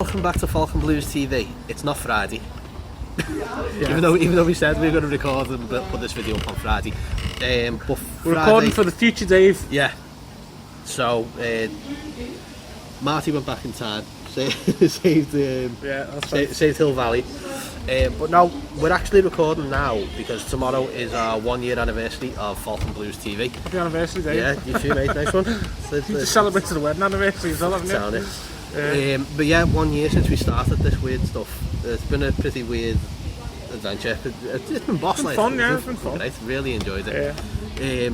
Welcome back to Falcon Blues TV. It's not Friday. even though we said we were going to record and put this video up on Friday. But we're recording for the future Dave. Yeah. So Marty went back in time, saved Hill Valley. But now we're actually recording now because tomorrow is our 1 year anniversary of Falcon Blues TV. Happy anniversary, Dave. Yeah, you too, mate. Nice one. You just celebrated the wedding anniversary as well, haven't you? But yeah, 1 year since we started this weird stuff. It's been a pretty weird adventure. It's been boss life. It's been fun. Great. Really enjoyed it. Yeah.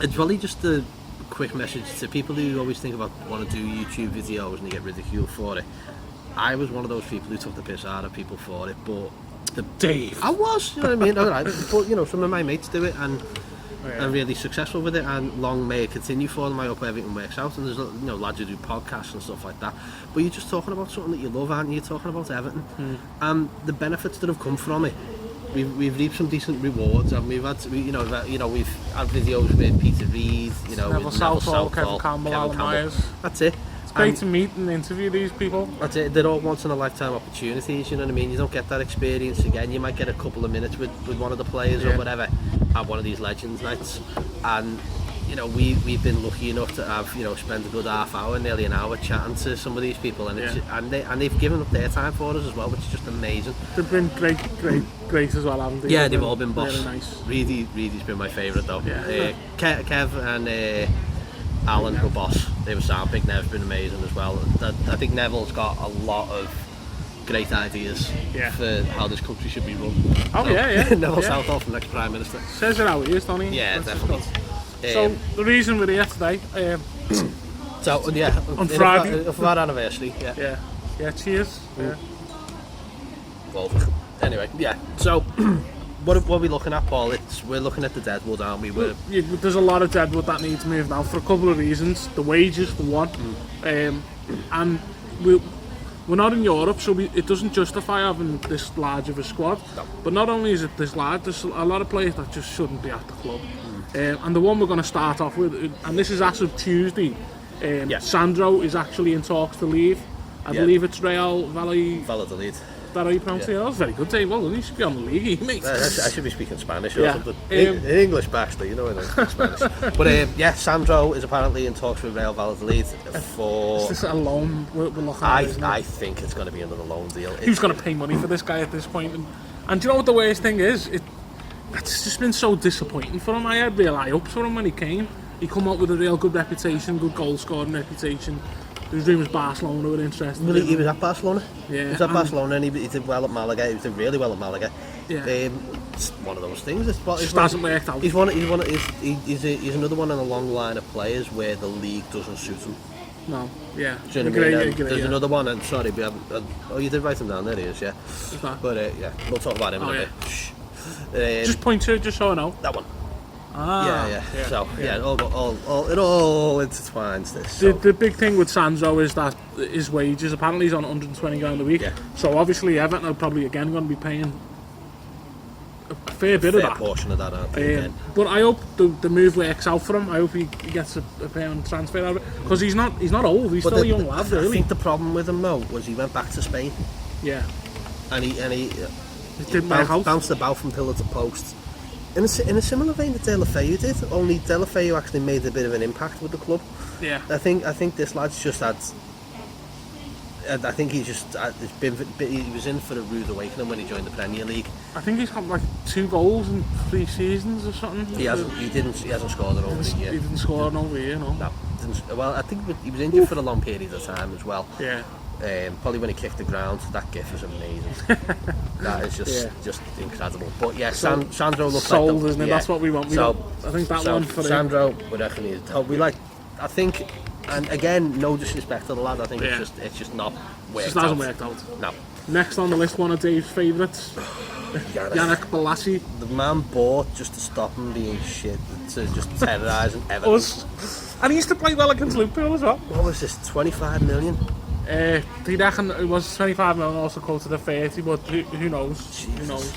It's probably just a quick message to people who always think about want to do YouTube videos and they get ridiculed for it. I was one of those people who took the piss out of people for it, but Dave. I was, you know what I mean? Alright, but you know, some of my mates do it and are really successful with it, and long may it continue for them. I hope everything works out, and there's lads who do podcasts and stuff like that, but you're just talking about something that you love, aren't you? You're talking about everything and the benefits that have come from it. We've reaped some decent rewards, and we've had we've had videos with Peter Reid, Neville Southall, Kevin Campbell, Alan Myers. That's it. It's great to meet and interview these people. That's it. They're all once in a lifetime opportunities, you know what I mean? You don't get that experience again. You might get a couple of minutes with one of the players or whatever at one of these Legends nights, and we've been lucky enough to have spent a good half hour, nearly an hour chatting to some of these people, and they've given up their time for us as well, which is just amazing. They've been great as well, haven't they? Yeah, they've all been boss. Really nice. Reedy's been my favourite though. Yeah. Kev and Alan were boss. They were sound. Big Nev's been amazing as well. I think Neville's got a lot of great ideas for how this country should be run. Oh, yeah. Neville Southall for next Prime Minister. Says it how it is, Tony. Yeah, definitely. So the reason we're here today, on Friday for our anniversary. Yeah. Cheers. Yeah. Well, anyway, so what are we looking at, Paul? We're looking at the deadwood, aren't we? There's a lot of deadwood that needs moved now for a couple of reasons. The wages, for one, and we're not in Europe, so it doesn't justify having this large of a squad. No. But not only is it this large, there's a lot of players that just shouldn't be at the club. And the one we're going to start off with, and this is as of Tuesday, Sandros is actually in talks to leave. I believe it's Vallaolid. Is that how you pronounce it? That's very good, Dave. Well, you should be on the league, mate. I should be speaking Spanish or something. In English, actually, I don't speak Spanish. But Sandros is apparently in talks with Real Vallaolid for... Is this a loan we're looking at? I think it's going to be another loan deal. Who's going to pay money for this guy at this point? And do you know what the worst thing is? It's just been so disappointing for him. I had real high hopes for him when he came. He come up with a real good reputation, good goal scoring reputation. His dream was Barcelona, were interested. Well, he was at Barcelona. Yeah. He was at Barcelona and he did well at Malaga. He did really well at Malaga. Yeah. It's one of those things. It just hasn't worked out. He's another one in a long line of players where the league doesn't suit him. No. Yeah. Do you know what I mean? There's another one, and sorry, we haven't. You did write him down. There he is. Yeah. But we'll talk about him in a bit. Just point to it, just so I know. That one. Yeah. So it all intertwines this. So. The big thing with Sandros is that his wages, apparently he's on 120 grand a week. Yeah. So obviously Everton are probably again going to be paying a fair bit of that. Portion of that, aren't they? But I hope the move works out for him. I hope he gets a permanent transfer out of it, because he's not old. He's still a young lad, really. I think the problem with him though was he went back to Spain. Yeah. And he bounced about from pillar to post. In a similar vein that De La Feu did, only De La Feu actually made a bit of an impact with the club. Yeah. I think this lad's just had. I think he was in for a rude awakening when he joined the Premier League. I think he's got like 2 goals in 3 seasons or something. He hasn't scored in over a year. He didn't score in over a year, no. Well, I think he was injured for a long period of time as well. Yeah. Probably when he kicked the ground, that gif is amazing. That is just incredible. But Sandro looks sold, like isn't it? That's what we want. I think that one for Sandro, we reckon I think, and again, no disrespect to the lad. I think it's just not worked out. It just hasn't worked out. No. Next on the list, one of Dave's favourites, Yannick Bolasie. The man bought just to stop him being shit, to just terrorising Everton. And he used to play well against Liverpool as well. What was this? 25 million. They reckon it was 25 million, also quoted at 30, but who knows? Jesus. Who knows?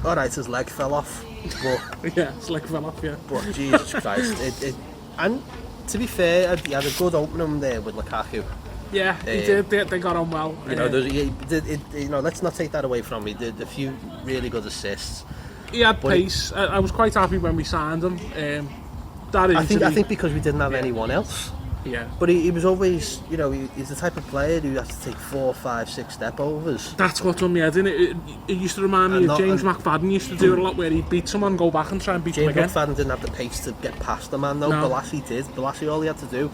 Alright, his leg fell off. But, his leg fell off, But Jesus Christ. And to be fair, he had a good opening there with Lukaku. Yeah, he did. They got on well. You know, let's not take that away from me. Did a few really good assists. He had pace. I was quite happy when we signed him. That injury, I think because we didn't have anyone else. Yeah. But he was always, you know, he's the type of player who has to take 4, 5, 6 step overs. That's what's on my head, innit? It used to remind me of James McFadden used to do it a lot, where he'd beat someone, go back and try and beat him again. James McFadden didn't have the pace to get past the man, though. No. Balassi did. Balassi, all he had to do,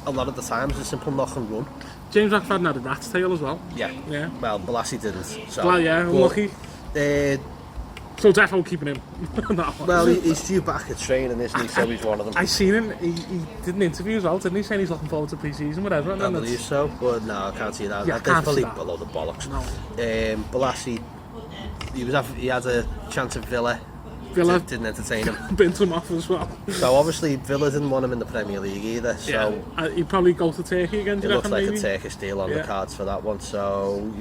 a lot of the times, was a simple knock and run. James McFadden had a rat's tail as well. Yeah. Well, Balassi didn't. So. Well, yeah, unlucky. So definitely keeping him. Well, he's due back at training, isn't he? So he's one of them. I seen him. He did an interview as well, didn't he? Saying he's looking forward to pre-season, whatever. I believe so, but no, I can't see that. Yeah, That's probably a load of bollocks. No. Balassi, he had a chance at Villa. Didn't entertain him. Bint him off as well. So obviously Villa didn't want him in the Premier League either. So he'd probably go to Turkey again. It looks like a Turkish deal on the cards for that one. So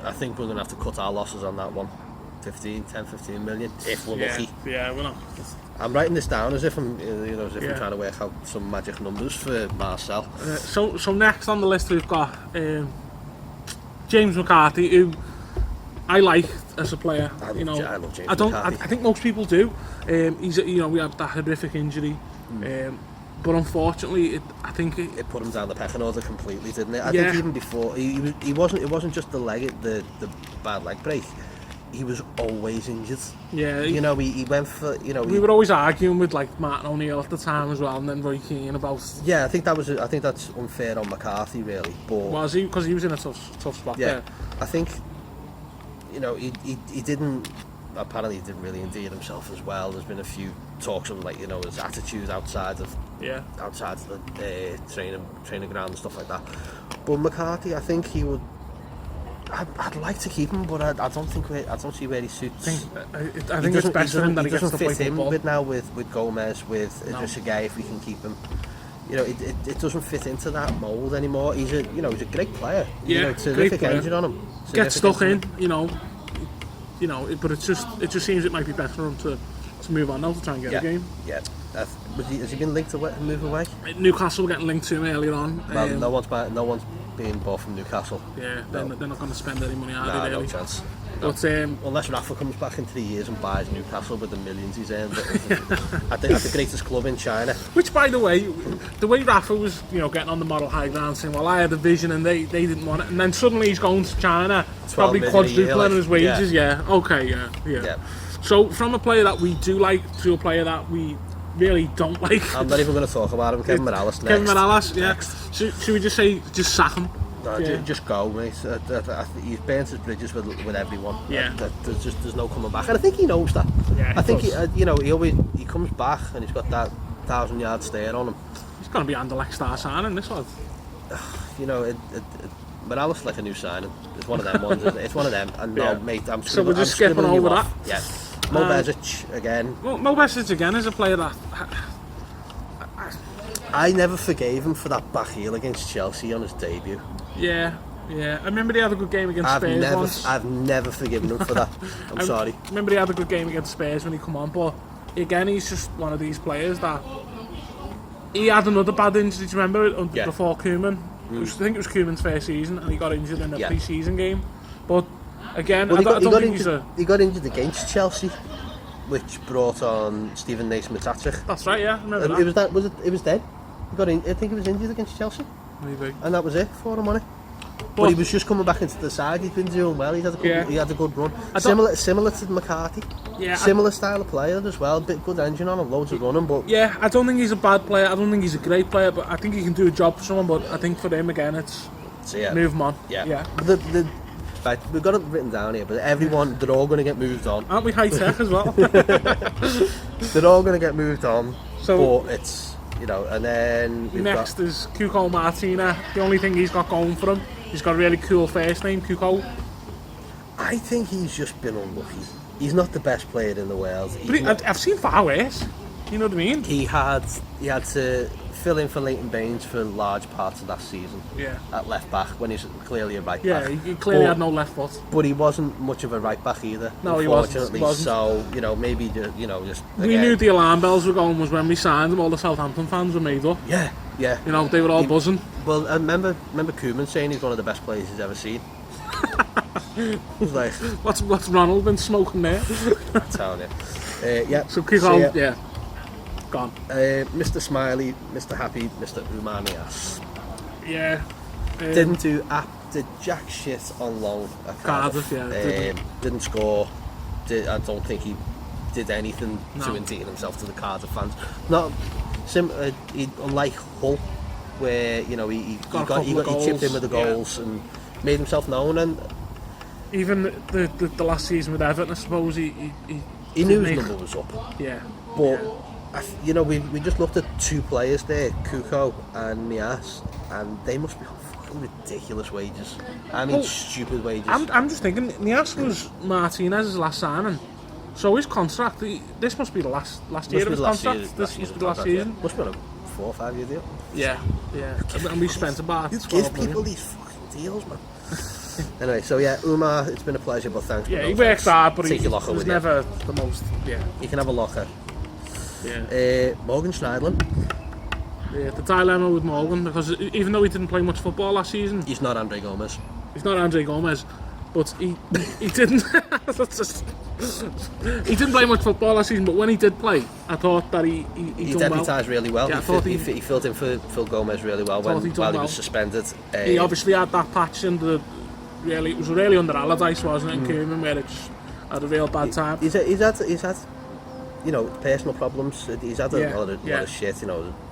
I think we're going to have to cut our losses on that one. 10-15 million if we're lucky. Yeah, we're not. I'm writing this down as if I'm trying to work out some magic numbers for Marcel. So next on the list we've got James McCarthy, who I like as a player. I love James McCarthy. I think most people do. He's we had that horrific injury. But unfortunately, I think it put him down the pecking order completely, didn't it? I think even before he wasn't. It wasn't just the bad leg break. He was always injured. Yeah, he went for. We were always arguing with like Martin O'Neill at the time as well, and then Roy Keane about. Yeah, I think that's unfair on McCarthy really. But was he? Because he was in a tough spot. Yeah, I think. He didn't. Apparently, he didn't really endear himself as well. There's been a few talks of his attitude outside of the training ground and stuff like that. But McCarthy, I think he would. I'd like to keep him, but I don't see where he suits. I think it's best for him that he gets to play football. With Gomez, with Idris Gueye, if we can keep him. It doesn't fit into that mould anymore. He's a great player. Yeah, terrific engine on him. Get stuck in, but it just seems it might be better for him to move on now to try and get a game. Yeah. Has he been linked to move away? Newcastle were getting linked to him earlier on. Well, no one's being bought from Newcastle. Yeah, they're not going to spend any money, are they? Really? No chance. No. But unless Rafa comes back in 3 years and buys Newcastle with the millions he's earned at the greatest club in China. Which, by the way Rafa was getting on the moral high ground saying, well, I had a vision and they didn't want it, and then suddenly he's going to China, probably quadrupling his wages. Yeah. So from a player that we do like to a player that we really don't like. I'm not even going to talk about him. Kevin Morales next. Kevin Morales, yeah. Should we just say, just sack him? No, just go, mate. He's burnt his bridges with everyone. Yeah. There's no coming back, and I think he knows that. Yeah, I think he comes back and he's got that 1,000-yard stare on him. He's going to be Anderlecht star signing this one. Morales like a new signing. It's one of them ones. Isn't it? It's one of them. And no, mate, so we're just skipping over that. Yeah. Mo Besic again. Mo Besic again is a player that I never forgave him for that back heel against Chelsea on his debut. Yeah. I remember he had a good game against Spurs once. I've never forgiven him for that. I'm sorry. I remember he had a good game against Spurs when he come on, but again, he's just one of these players that he had another bad injury. Do you remember it before Koeman? I think it was Koeman's first season, and he got injured in a pre-season game. But again, I don't think he got injured against Chelsea, which brought on Stephen Naismith-Hattrick. That's right, yeah. I remember that. It was then. I think he was injured against Chelsea. Maybe. And that was it for him, wasn't it? But he was just coming back into the side. He's been doing well. He had a good run. Similar to McCarthy. Yeah. Similar style of player as well. Bit good engine on him, loads of running. But yeah, I don't think he's a bad player. I don't think he's a great player, but I think he can do a job for someone. But I think for him again, it's move him on. Yeah. Right, we've got it written down here, but they're all going to get moved on. Aren't we high tech as well? They're all going to get moved on. So but it's and then next is Cuco Martina. The only thing he's got going for him, he's got a really cool first name, Cuco. I think he's just been unlucky. He's not the best player in the world. But I've seen far worse. You know what I mean? He had to fill in for Leighton Baines for large parts of that season. Yeah. At left back when he's clearly a right back. Yeah, he clearly had no left foot. But he wasn't much of a right back either. No, he wasn't. So maybe just we knew the alarm bells were going was when we signed him. All the Southampton fans were made up. Yeah. They were all buzzing. Well, I remember Koeman saying he's one of the best players he's ever seen. He's like, what's Ronald been smoking there? I'm telling you. Yeah. So kick on, yeah. Gone. Mr. Smiley, Mr. Happy, Mr. Umanias. Yeah. Did jack shit on loan at Cardiff, yeah. Didn't score. I don't think he did anything to endear himself to the Cardiff fans. Not unlike Hull, where he chipped in with the goals and made himself known. And even the last season with Everton, I suppose he knew his number was up. Yeah. But we just looked at two players there, Kuko and Nias, and they must be fucking ridiculous wages. I mean, stupid wages. I'm just thinking, Nias was Martinez's last signing, so his contract. This must be the last year of his contract. This must be the last season. Must be a 4 or 5 year deal. Yeah. And we spent about 12 give million. people these fucking deals, man. Anyway, so yeah, Umar, it's been a pleasure, but thanks. Yeah, he works hard, but he's never the most. Yeah. You can have a locker. Yeah. Morgan Schneiderlin. Yeah, the dilemma with Morgan, because even though he didn't play much football last season, he's not Andre Gomez. He's not Andre Gomez, but he didn't. He didn't play much football last season, but when he did play, I thought that he deputised really well. Yeah, he filled in for Phil Gomez really well while he was suspended. He obviously had that patch in the it was really under Allardyce, wasn't it, in Koeman, where it just had a real bad time. He's had personal problems. He's had a lot of shit,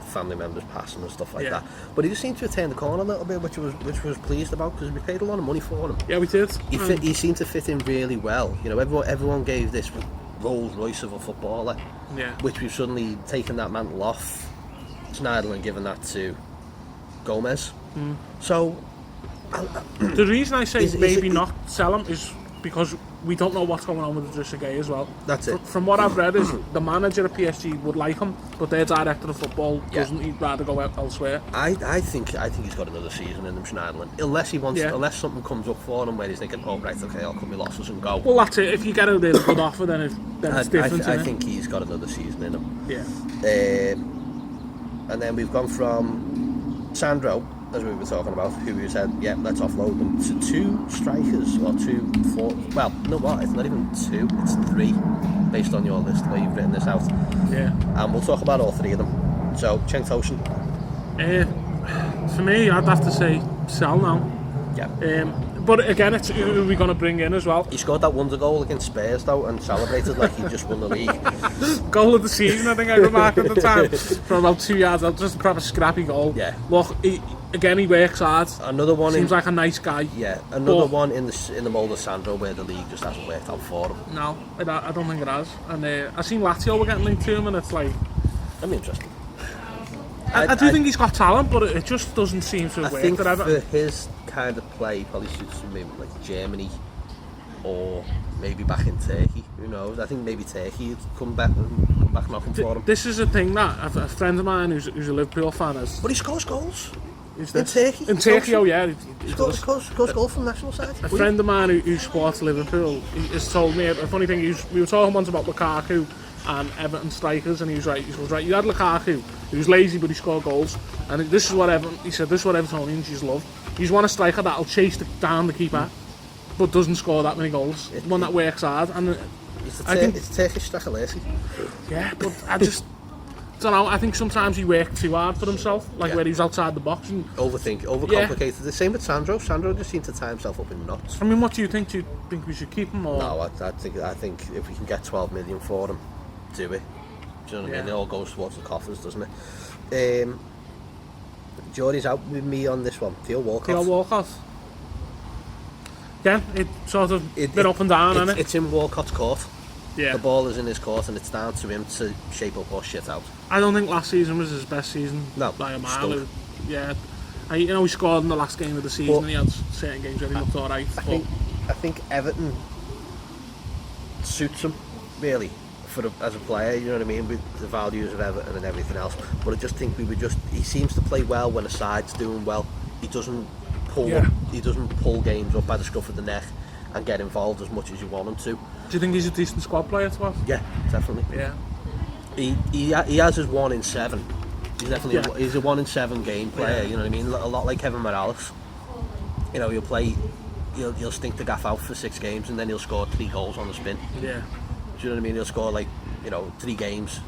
family members passing and stuff like that. But he just seemed to have turned the corner a little bit, which was pleased about, because we paid a lot of money for him. Yeah, we did. He seemed to fit in really well. Everyone gave this Rolls Royce of a footballer, which we've suddenly taken that mantle off Schneiderlin and given that to Gomez. So the reason I say not sell him is because we don't know what's going on with Idrissa Gueye as well. That's it. From what I've read, is the manager of PSG would like him, but their director of football doesn't. He'd rather go elsewhere. I think he's got another season in him, Schneiderlin. Unless unless something comes up for him where he's thinking, oh right, okay, I'll cut my losses and go. Well, that's it. If you get a really good offer, then it's different. I think he's got another season in him. Yeah. And then we've gone from Sandro, as we were talking about, who we said, let's offload them, to 2 strikers, or 2 4. Well, you know what? It's not even 2, it's 3, based on your list, where you've written this out. Yeah. And we'll talk about all 3 of them. So, Cenk Tosun. For me, I'd have to say sell now. Yeah. But again, it's who are we going to bring in as well? He scored that wonder goal against Spurs though, and celebrated like he just won the league. Goal of the season, I think I remarked at the time. From about 2 yards out, just a proper scrappy goal. Yeah. Look, he works hard. Another one. Seems like a nice guy. Yeah. Another one in the mould of Sandro, where the league just hasn't worked out for him. No, I don't think it has. And I've seen Lazio were getting linked to him, and it's like, I'm interested. I do think he's got talent, but it just doesn't seem to work. I think for his kind of play, he probably suits maybe like Germany, or maybe back in Turkey. Who knows? I think maybe Turkey would come back knocking for him. This is a thing that a friend of mine who's a Liverpool fan has. But he scores goals. In Turkey? In Turkey, oh yeah. He scores goals from the national side. A friend of mine who supports Liverpool has told me a funny thing. We were talking once about Lukaku and Everton strikers, and he was right. He was right. You had Lukaku, he was lazy but he scored goals, and this is what Evertonians just love. He's one striker that'll chase down the keeper, but doesn't score that many goals. One that works hard, and it's Turkish Strakalesi. Yeah, but I just don't know. I think sometimes he worked too hard for himself, where he was outside the box and overcomplicated. Yeah. The same with Sandro. Sandro just seemed to tie himself up in knots. I mean, what do you think? Do you think we should keep him? Or? No, I think if we can get 12 million for him, do it. Do you know what I mean? It all goes towards the coffers, doesn't it? Geordie's out with me on this one. Theo Walcott. Yeah, it sort of been up and down, hasn't it? It's in Walcott's court. Yeah. The ball is in his court, and it's down to him to shape up or shit out. I don't think last season was his best season. No, by a mile. Yeah. He scored in the last game of the season, and he had certain games where he looked alright. I think Everton suits him, really, as a player, you know what I mean, with the values of Everton and everything else. But I just think he seems to play well when a side's doing well. He doesn't pull games up by the scruff of the neck and get involved as much as you want him to. Do you think he's a decent squad player to have? Yeah, definitely. Yeah. He has his 1 in 7 He's definitely he's a 1 in 7 game player. You know what I mean? A lot like Kevin Morales. You know, he'll stink the gaff out for 6 games and then he'll score 3 goals on the spin. Yeah. Do you know what I mean? He'll score 3 games,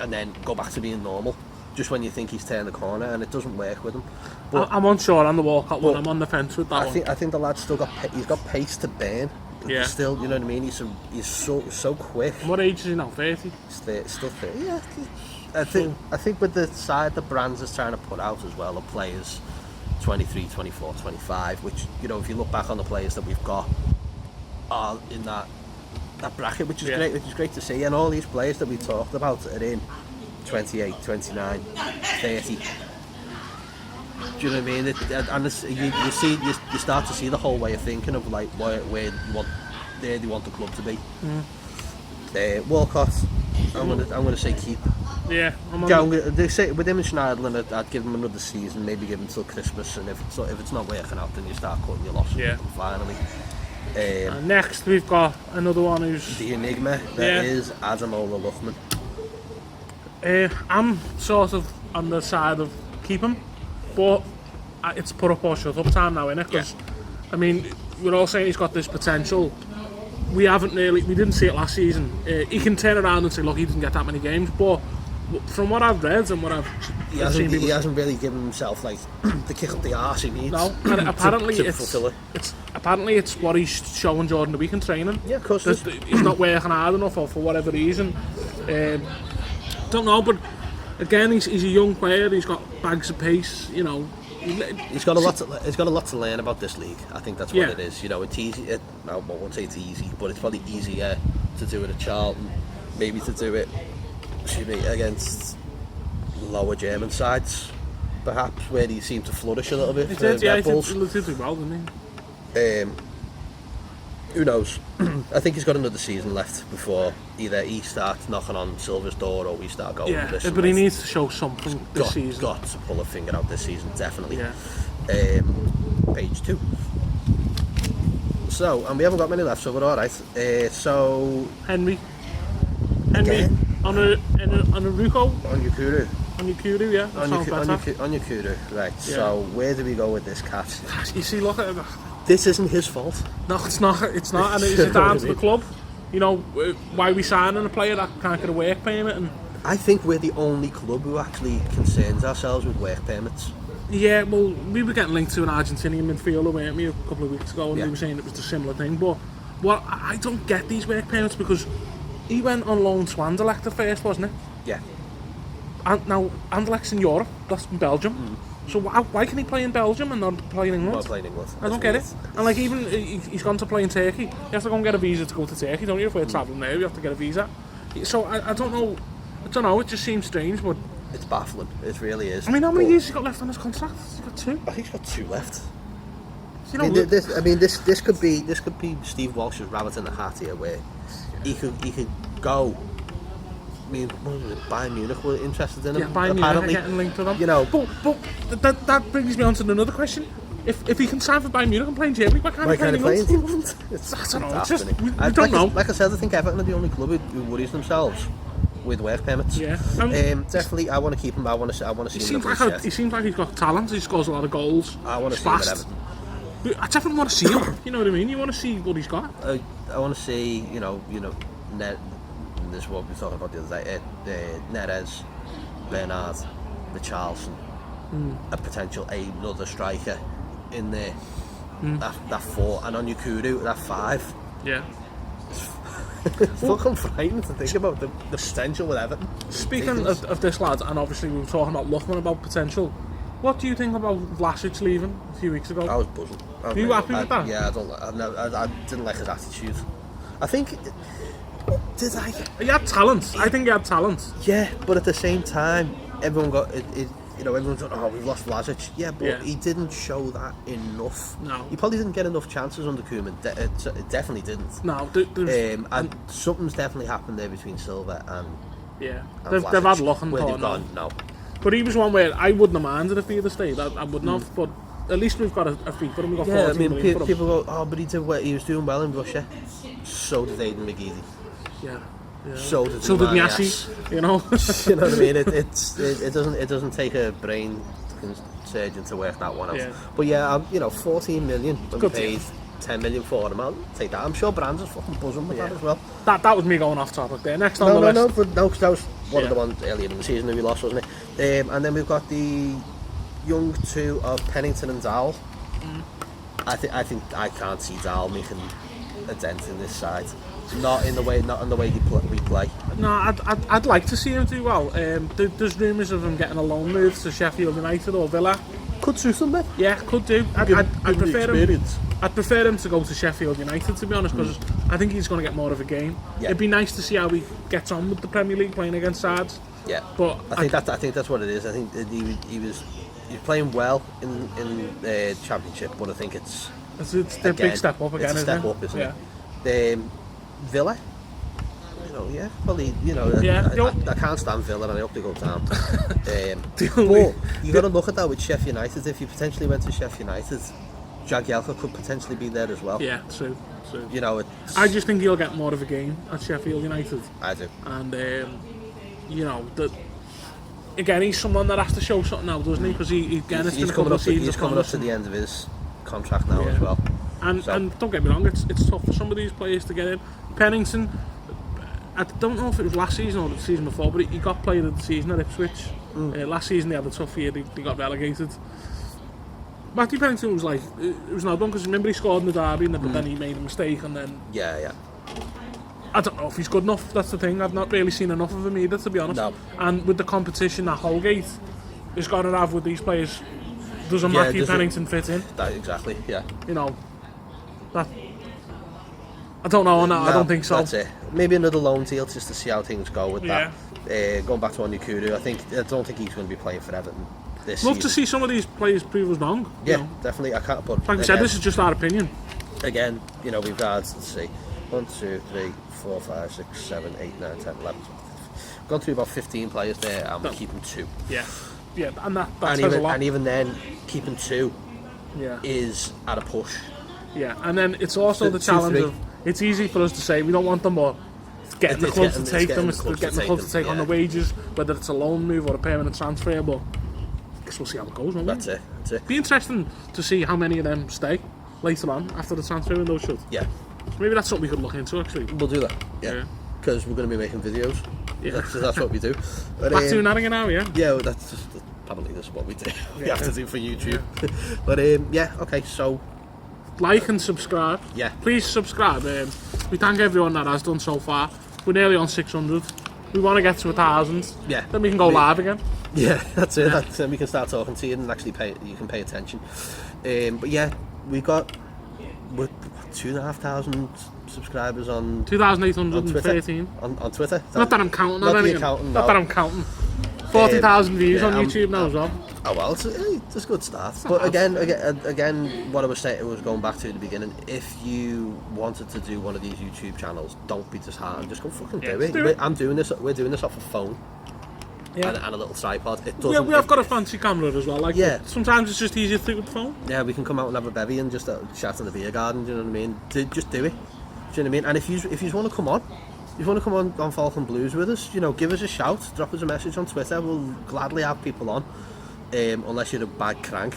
and then go back to being normal. Just when you think he's turned the corner, and it doesn't work with him. But I'm unsure on the Walcott one. I'm on the fence with that one. I think the lad's still he's got pace to burn. But he's still, you know what I mean? He's so quick. What age is he now? 30? Still 30. Yeah. I think with the side the Brands is trying to put out as well, of players 23, 24, 25, which, you know, if you look back on the players that we've got are in that bracket, which is great to see, and all these players that we talked about are in 28, 29, 30. Do you know what I mean? You start to see the whole way of thinking of like where you want the club to be. Walcott, I'm gonna say keep. Yeah, they say with him and Schneiderlin, I'd give him another season, maybe give him till Christmas, and if it's not working out, then you start cutting your losses. Finally. Next, we've got another one who's the enigma. That is Ademola Lookman. I'm sort of on the side of keep him, but it's put up or shut up time now, innit? Because I mean, we're all saying he's got this potential. We didn't see it last season. He can turn around and say, look, he didn't get that many games, but from what I've read and what I've seen, he hasn't really given himself like the kick up the arse he needs. No, and apparently to fulfill it. It's what he's showing Jordan the week in training. Yeah, of course. He's not working hard enough, or for whatever reason. Don't know, but again, he's a young player. He's got bags of pace. You know, he's got a lot to learn about this league. I think that's what it is. You know, it's easy. I won't say it's easy, but it's probably easier to do it at Charlton, maybe to do it, against lower German sides, perhaps, where he seemed to flourish a little bit. He did well, didn't he? Who knows? I think he's got another season left before either he starts knocking on Silver's door or we start going with this. But he needs to show something this season. Got to pull a finger out this season, definitely. Page 2. So, and we haven't got many left, so we're alright. So Henry on a Ruko? On Yukuru. On Yukuru, yeah. On Yukuru, right. Yeah. So where do we go with this cat? You see, look at it. This isn't his fault. No, it's not, and it's down to the club. You know, why we signing a player that can't get a work permit? And I think we're the only club who actually concerns ourselves with work permits. Yeah, well, we were getting linked to an Argentinian midfielder, weren't we, a couple of weeks ago, and we were saying it was a similar thing. But I don't get these work permits, because he went on loan to Anderlecht at first, wasn't it? Yeah. And now Anderlecht's in Europe, that's in Belgium. So why can he play in Belgium and not play in England? Not play in England. I don't get it. And like, even he's gone to play in Turkey. You have to go and get a visa to go to Turkey, don't you? If we're travelling there, you have to get a visa. So I don't know. It just seems strange, but it's baffling. It really is. I mean, how many years has he got left on his contract? He's got 2. I think he's got 2 left. You know, this could be Steve Walsh's rabbit in the hat here, where he could go. I mean, what was it? Bayern Munich were interested in him. Yeah, Bayern Munich are getting linked to them. You know, but that brings me on to another question. If he can sign for Bayern Munich and play in Germany, why can't he play in England? I don't know. It's just, we don't know. Like I said, I think Everton are the only club who worries themselves with work permits. Yeah. Definitely, I want to keep him. I want to see him. He seems like he's got talent. He scores a lot of goals. I want to see him at Everton. I definitely want to see him. You know what I mean? You want to see what he's got. I want to see, you know, this is what we were talking about the other day. Neres, Bernard, Richarlison, a potential another striker in there. That 4, and on Yukuru, that 5. Yeah. It's fucking frightening to think about the potential with Everton. Speaking of this lad, and obviously we were talking about Lookman about potential. What do you think about Vlasic leaving a few weeks ago? I was buzzing. Are you happy with that? Yeah, I didn't like his attitude. I think. Did I? He had talent. I think he had talent. Yeah, but at the same time, everyone got it. You know, everyone's like, oh, we've lost Vlasic. Yeah, but he didn't show that enough. No. He probably didn't get enough chances under Koeman. It definitely didn't. No. And something's definitely happened there between Silva and they've had luck and where they've gone. No. But he was one where I wouldn't have minded if he had stayed. I wouldn't have. But at least we've got a fee for him. We've got 14 million for him. People go, oh, but he was doing well in Russia. So did Aiden McGeady. Yeah. So did Nyasi, you know. You know what I mean? It doesn't take a brain surgeon to work that one out. Yeah. But yeah, 14 million when we Good paid 10 million for them. I'll take that. I'm sure Brands is fucking buzzing with that as well. That was me going off topic there. Next on the list. No, because that was one of the ones earlier in the season that we lost, wasn't it? And then we've got the young two of Pennington and Dowell. I think I can't see Dowell making a dent in this side. Not in the way we play. No, I'd like to see him do well. There's rumours of him getting a loan move to Sheffield United or Villa. Could suit them, mate. Yeah, could do. I'd prefer him to go to Sheffield United, to be honest, because I think he's going to get more of a game. Yeah. It'd be nice to see how he gets on with the Premier League playing against sides. Yeah, but I think that's what it is. I think that he was playing well in the Championship, but I think it's a big step up again. It's a step up, isn't it? Villa. Yeah. Well, I can't stand Villa, and I hope they go down. But you got to look at that with Sheffield United. If you potentially went to Sheffield United, Jagielka could potentially be there as well. Yeah, true. I just think he'll get more of a game at Sheffield United. I do. And again, he's someone that has to show something now, doesn't he? Because he's coming up to the end of his contract now as well. And don't get me wrong, it's tough for some of these players to get in. Pennington, I don't know if it was last season or the season before, but he got player of the season at Ipswich. Last season they had a tough year, they got relegated. Matthew Pennington was it was an odd one, because remember he scored in the derby, but then he made a mistake, and then... Yeah. I don't know if he's good enough, that's the thing. I've not really seen enough of him either, to be honest. No. And with the competition that Holgate is going to have with these players, doesn't Matthew Pennington fit in? Exactly, yeah. I don't know, I don't think so. That's it. Maybe another loan deal just to see how things go with that. Going back to Onyekuru, I don't think he's going to be playing for Everton this season. Love to see some of these players prove us wrong. Yeah, definitely. I can't put. Like I said, this is just our opinion. Again, we've had, let's see, 1, 2, 3, 4, 5, 6, 7, 8, 9, 10, 11. We've gone through about 15 players there, and we're keeping 2. Yeah, and that says a lot. And even then, keeping 2 is at a push. Yeah, and then it's also the challenge of, it's easy for us to say we don't want them, but getting the club to take them, getting the club to take on the wages, whether it's a loan move or a permanent transfer, but I guess we'll see how it goes, won't we? That's it. It'd be interesting to see how many of them stay later on after the transfer window shut. Yeah. Maybe that's something we could look into, actually. We'll do that, because we're going to be making videos. Yeah. That's what we do. But, back to nagging now, yeah? Yeah, that's apparently that's what we do. We have to do for YouTube. But okay, so... Like and subscribe. Yeah. Please subscribe. We thank everyone that has done so far. We're nearly on 600. We want to get to 1,000. Yeah. Then we can go live again. Yeah, that's it. Then we can start talking to you and actually you can pay attention. But yeah, we've got 2,500 subscribers on 2,813 on Twitter. Not that I'm counting. Not that I'm counting. 40,000 views on YouTube now as well. Oh well, it's a good start. But again, what I was saying, it was going back to the beginning. If you wanted to do one of these YouTube channels, don't be disheartened. Just go fucking do it. I'm doing this. We're doing this off a phone. Yeah. And a little tripod. It doesn't. We have got a fancy camera as well. Sometimes it's just easier to do with the phone. Yeah, we can come out and have a bevy and just chat in the beer garden. Do you know what I mean? Just do it. Do you know what I mean? And if you want to come on. If you want to come on Falcon Blues with us, give us a shout, drop us a message on Twitter. We'll gladly have people on, unless you're a bad crank.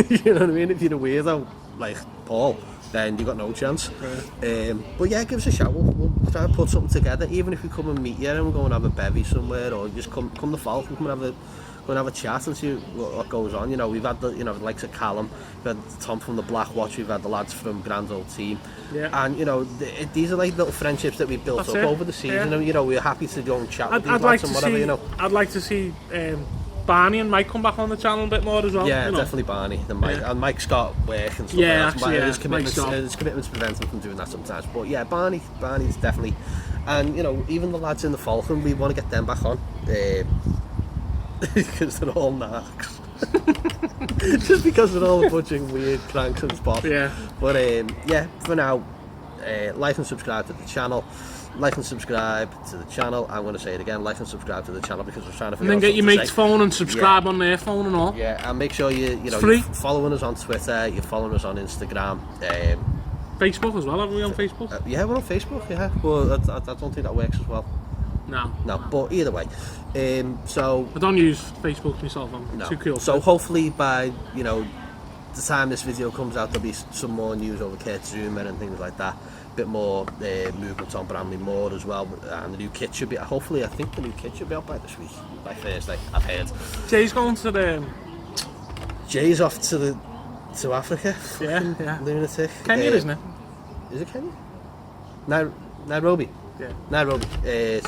You know what I mean? If you're a weirdo like Paul, then you've got no chance. Right. But yeah, give us a shout. We'll try and put something together. Even if we come and meet you and we're going to have a bevy somewhere, or just come to Falcon, come and have a chat and see what goes on. We've had the likes of Callum, we've had Tom from the Black Watch, we've had the lads from Grand Old Team, and these are like little friendships that we've built over the season. And we're happy to go and chat with these lads and whatever. I'd like to see Barney and Mike come back on the channel a bit more as well. Yeah, definitely Barney. Then Mike and Mike's got work and stuff. His commitments prevent him from doing that sometimes. But yeah, Barney's definitely, and even the lads in the Falcon, we want to get them back on. Because they're all narcs. Just because they're all a bunch of weird cranks and spots. Yeah. But for now, like and subscribe to the channel. Like and subscribe to the channel. I'm going to say it again. Like and subscribe to the channel because we're trying to figure out. And then get your mate's phone and subscribe on their phone and all. Yeah, and make sure you're following us on Twitter. You're following us on Instagram. Facebook as well, haven't we on Facebook? Yeah, we're on Facebook, yeah. Well, I don't think that works as well. No. But either way. So I don't use Facebook myself, I'm too cool. So hopefully by, you know, the time this video comes out, there'll be some more news over Kurt Zuma and things like that. Bit more movement on Bramley Moore as well, and the new kit should be. Hopefully, I think the new kit should be out by this week, by Thursday. I've heard. Jay's going to the. Jay's off to Africa. Yeah. Lunatic. Kenya, isn't it? Is it Kenya? Nairobi. Yeah. Nairobi.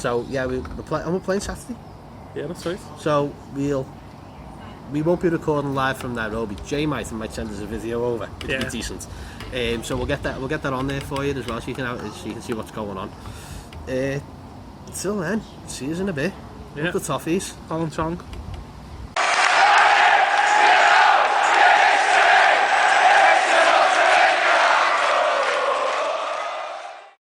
So yeah, we're playing Saturday. Yeah, that's right. So we won't be recording live from Nairobi. Jay might send us a video over. It'd be decent. So we'll get that on there for you as well, so you can see what's going on. Till then, see you in a bit. Yeah. The toffees. Colin Chong.